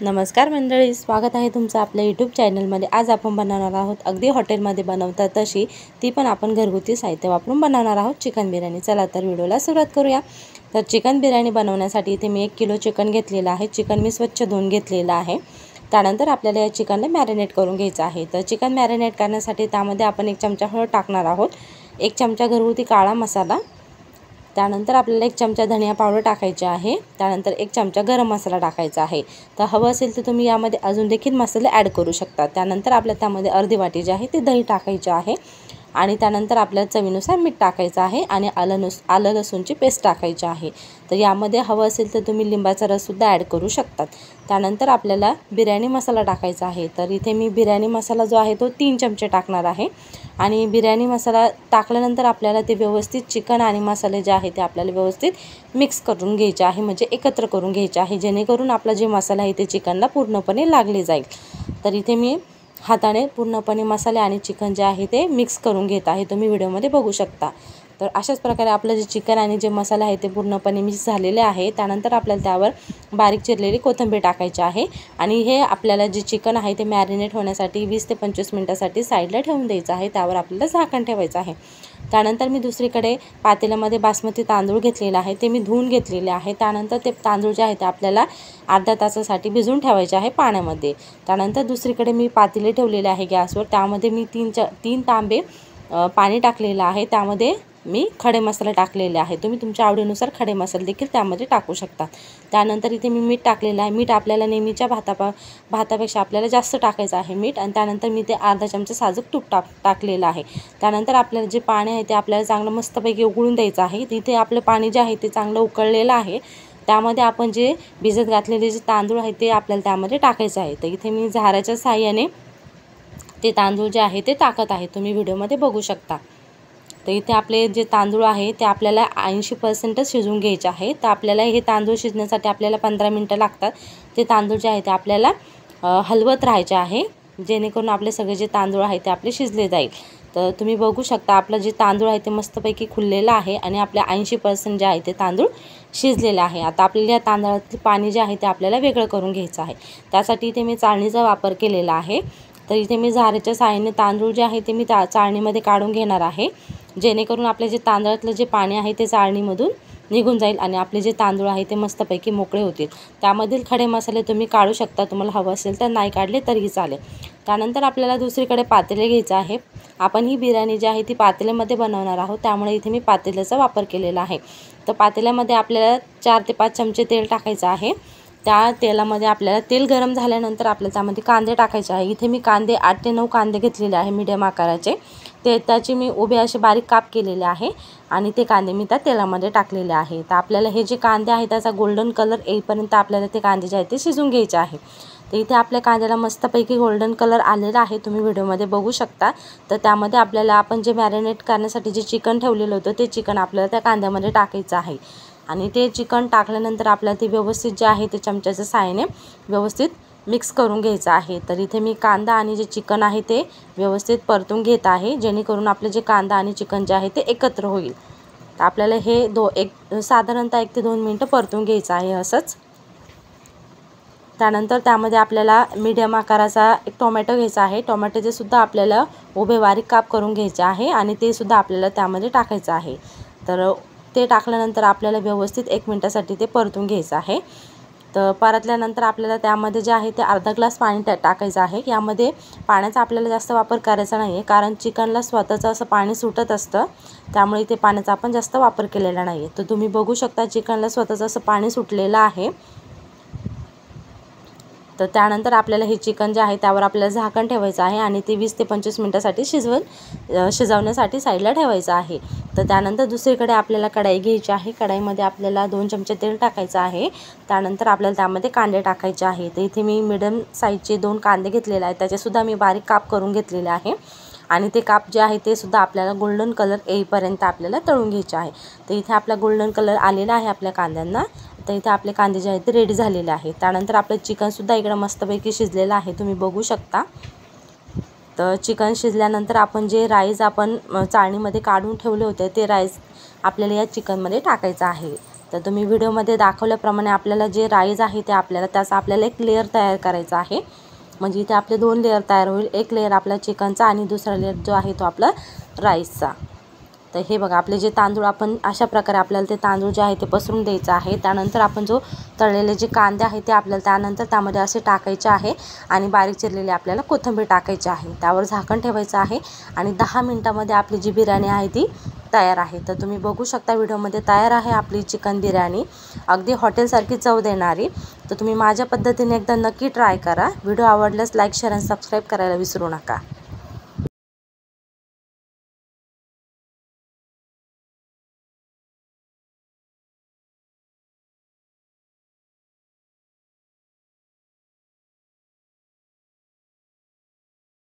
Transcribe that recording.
नमस्कार मंडळी, स्वागत आहे तुमचं आपल्या यूट्यूब चॅनलमध्ये। आज आपण बनवणार आहोत अगदी हॉटेलमध्ये बनवतात तशी ती पण आपण घरगुती साहित्य वापरून बनवणार आहोत चिकन बिर्याणी। चला तर व्हिडिओला सुरुवात करूया। तर चिकन बिर्याणी बनवण्यासाठी इथे मी 1 किलो चिकन घेतलेलं आहे। चिकन मी स्वच्छ धुवून घेतलेलं आहे। त्यानंतर आपल्याला या चिकनला मॅरिनेट करून घ्यायचं आहे। तर चिकन मॅरिनेट करण्यासाठी त्यामध्ये आपण 1 चमचा हळद टाकणार आहोत, 1 चमचा घरगुती काळा मसाला, त्यानंतर आपल्याला 1 चमचा धनिया पावडर टाकायची आहे, त्यानंतर 1 चमचा गरम मसाला टाकायचा आहे। तर हवं असेल तर तुम्ही यामध्ये अजून देखील मसाले ॲड करू शकता। त्यानंतर आपल्याला त्यामध्ये अर्धी वाटी जे आहे ते दही टाकायचे आहे आणि त्यानंतर आपल्याला चवीनुसार मीठ टाकायचं आहे आणि आलं लसूणची पेस्ट टाकायची आहे। तर यामध्ये हवं असेल तर तुम्ही लिंबाचा रस सुद्धा ॲड करू शकतात। त्यानंतर आपल्याला बिर्याणी मसाला टाकायचा आहे। तर इथे मी बिर्याणी मसाला जो आहे तो 3 चमचे टाकणार आहे आणि बिर्याणी मसाला टाकल्यानंतर आपल्याला ते व्यवस्थित चिकन आणि मसाले जे आहे ते आपल्याला व्यवस्थित मिक्स करून घ्यायचे आहे, म्हणजे एकत्र करून घ्यायचे आहे, जेणेकरून आपला जे मसाला आहे ते चिकनला पूर्णपणे लागले जाईल। तर इथे मी हाताने पूर्णपणे मसाले आणि चिकन जे आहे ते मिक्स करून घेत आहे, तुम्ही व्हिडिओमध्ये बघू शकता। तर अशाच प्रकारे आपलं जे चिकन आणि जे मसाले आहे ते पूर्णपणे मिक्स झालेले आहे। त्यानंतर आपल्याला त्यावर बारीक चिरलेली कोथिंबीर टाकायची आहे आणि हे आपल्याला जे चिकन आहे ते मॅरिनेट होण्यासाठी 20 ते 25 मिनिटांसाठी साईडला ठेवून द्यायचं आहे। त्यावर आपल्याला झाकण ठेवायचं आहे। त्यानंतर मी दुसरीकडे पातेल्यामध्ये बासमती तांदूळ घेतलेला आहे, ते मी धुवून घेतलेले आहे। त्यानंतर ते तांदूळ जे आहे ते आपल्याला अर्ध्या तासासाठी भिजवून ठेवायचे आहे पाण्यामध्ये। त्यानंतर दुसरीकडे मी पातेले ठेवलेले आहे गॅसवर, त्यामध्ये मी 3 तांबे पाणी टाकलेलं आहे। त्यामध्ये मी खडे मसाले टाकलेले आहे, तुम्ही तुमच्या आवडीनुसार खडे मसाले देखील त्यामध्ये टाकू शकता। त्यानंतर इथे मी मीठ टाकलेलं आहे। मीठ आपल्याला नेहमीच्या भातापेक्षा आपल्याला जास्त टाकायचं आहे मीठ। आणि त्यानंतर मी ते अर्धा चमचा साजूक तूप टाकलेलं आहे। त्यानंतर आपल्याला जे पाणी आहे ते आपल्याला चांगलं मस्तपैकी उकळून द्यायचं आहे। तिथे आपलं पाणी जे आहे ते चांगलं उकळलेलं आहे, त्यामध्ये आपण जे भिजत घातलेले जे तांदूळ आहे ते आपल्याला त्यामध्ये टाकायचं आहे। तर इथे मी झाऱ्याच्या साहाय्याने ते तांदूळ जे आहे ते टाकत आहे, तुम्ही व्हिडिओमध्ये बघू शकता। तर इथे आपले जे तांदूळ आहे ते आपल्याला 80% शिजवून घ्यायचे आहे। तर आपल्याला हे तांदूळ शिजण्यासाठी आपल्याला 15 मिनिटं लागतात। ते तांदूळ जे आहे ते आपल्याला हलवत राहायचे आहे, जेणेकरून आपले सगळे जे तांदूळ आहे ते आपले शिजले जाईल। तर तुम्ही बघू शकता आपलं जे तांदूळ आहे ते मस्तपैकी खुललेलं आहे आणि आपल्या 80% जे आहे ते तांदूळ शिजलेलं आहे। आता आपल्याला या तांदळातले पाणी जे आहे ते आपल्याला वेगळं करून घ्यायचं आहे। त्यासाठी इथे मी चाळणीचा वापर केलेला आहे। तर इथे मी झाऱ्याच्या साहाय्याने तांदूळ जे आहे ते मी चाळणीमध्ये काढून घेणार आहे, जेणेकरून आपले जे तांदळातलं जे पाणी आहे ते चाळणीमधून निघून जाईल आणि आपले जे तांदूळ आहे ते मस्तपैकी मोकळे होतील। त्यामधील खडे मसाले तुम्ही काढू शकता, तुम्हाला हवं असेल तर, नाही काढले तरीही चालेल। त्यानंतर आपल्याला दुसरीकडे पातेले घ्यायचं आहे। आपण ही बिर्याणी जी आहे ती पातेल्यामध्ये बनवणार आहोत, त्यामुळे इथे मी पातेल्याचा वापर केलेला आहे। तर पातेल्यामध्ये आपल्याला 4 ते 5 चमचे तेल टाकायचं आहे। त्या तेलामध्ये आपल्याला तेल गरम झाल्यानंतर आपल्याला त्यामध्ये कांदे टाकायचे आहे। इथे मी 8 ते 9 कांदे घेतलेले आहे मीडियम आकाराचे। त्याचे मी उभे असे बारीक काप केलेले आहे आणि ते कांदे मी त्या तेलामध्ये टाकलेले आहे। तर आपल्याला हे जे कांदे आहे त्याचा गोल्डन कलर येईपर्यंत आपल्याला ते कांदे जे आहे ते शिजवून घ्यायचे आहे। तर इथे आपल्या कांद्याला मस्तपैकी गोल्डन कलर आलेला आहे, तुम्ही व्हिडिओमध्ये बघू शकता। तर त्यामध्ये आपल्याला आपण जे मॅरिनेट करण्यासाठी जे चिकन ठेवलेलं होतं ते चिकन आपल्याला त्या कांद्यामध्ये टाकायचं आहे आणि ते चिकन टाकल्यानंतर आपल्याला ते व्यवस्थित जे आहे ते चमच्याच्या साहाय्याने व्यवस्थित मिक्स करून घ्यायचं आहे। तर इथे मी कांदा आणि जे चिकन आहे ते व्यवस्थित परतून घेत आहे, जेणेकरून आपले जे कांदा आणि चिकन जे आहे ते एकत्र होईल। तर आपल्याला हे साधारणतः 1 ते 2 मिनिटं परतून घ्यायचं आहे असंच। त्यानंतर त्यामध्ये आपल्याला मीडियम आकाराचा 1 टोमॅटो घ्यायचा आहे। टोमॅटोचे सुद्धा आपल्याला उभे बारीक काप करून घ्यायचे आहे आणि ते सुद्धा आपल्याला त्यामध्ये टाकायचं आहे। तर ते टाकल्यानंतर आपल्याला व्यवस्थित 1 मिनिटासाठी ते परतून घ्यायचं आहे। तर परतल्यानंतर आपल्याला त्यामध्ये जे आहे ते अर्धा ग्लास पाणी टाकायचं आहे। यामध्ये पाण्याचा आपल्याला जास्त वापर करायचा नाही आहे, कारण चिकनला स्वतःचं असं पाणी सुटत असतं, त्यामुळे इथे पाण्याचा आपण जास्त वापर केलेला नाही आहे। तर तुम्ही बघू शकता चिकनला स्वतःचं असं पाणी सुटलेलं आहे। तर त्यानंतर आपल्याला हे चिकन जे आहे त्यावर आपल्याला झाकण ठेवायचं आहे आणि ते 20 ते 25 मिनिटांसाठी शिजवण्यासाठी साईडला ठेवायचं आहे। तर त्यानंतर दुसरीकडे आपल्याला कढाई घ्यायची आहे। कढाईमध्ये आपल्याला 2 चमचे तेल टाकायचं आहे। त्यानंतर आपल्याला त्यामध्ये कांदे टाकायचे आहे। तर इथे मी मिडियम साईजचे 2 कांदे घेतलेले आहेत, त्याचेसुद्धा मी बारीक काप करून घेतलेले आहे आणि ते काप जे आहे ते सुद्धा आपल्याला गोल्डन कलर येईपर्यंत आपल्याला तळून घ्यायचे आहे। तर इथे आपला गोल्डन कलर आलेला आहे आपल्या कांद्यांना। तर इथे आपले कांदे जे आहेत ते रेडी झालेले आहे। त्यानंतर आपलं चिकनसुद्धा इकडं मस्तपैकी शिजलेलं आहे, तुम्ही बघू शकता। तर चिकन शिजल्यानंतर आपण जे राईस आपण चाळणीमध्ये काढून ठेवले होते ते राईस आपल्याला या चिकनमध्ये टाकायचं आहे। तर तुम्ही व्हिडिओमध्ये दाखवल्याप्रमाणे आपल्याला जे राईस आहे ते त्याचा आपल्याला एक लेअर तयार करायचा आहे। म्हणजे इथे आपले 2 लेअर तयार होईल, एक लेअर आपला चिकनचा आणि दुसरा लेअर जो आहे तो आपला राईसचा। तर हे बघा आपले जे तांदूळ आपण अशा प्रकारे आपल्याला ते तांदूळ जे आहे ते पसरून द्यायचं आहे। त्यानंतर आपण जो तळलेले जे कांदे आहे ते आपल्याला त्यानंतर त्यामध्ये असे टाकायचे आहे आणि बारीक चिरलेले आपल्याला कोथिंबीर टाकायची आहे। त्यावर झाकण ठेवायचं आहे आणि 10 मिनिटांमध्ये आपली जी बिर्याणी आहे ती तयार आहे। तर तुम्ही बघू शकता व्हिडिओमध्ये तयार आहे आपली चिकन बिर्याणी, अगदी हॉटेलसारखी चव देणारी। तर तुम्ही माझ्या पद्धतीने एकदा नक्की ट्राय करा। व्हिडिओ आवडल्यास लाईक, शेअर आणि सबस्क्राईब करायला विसरू नका।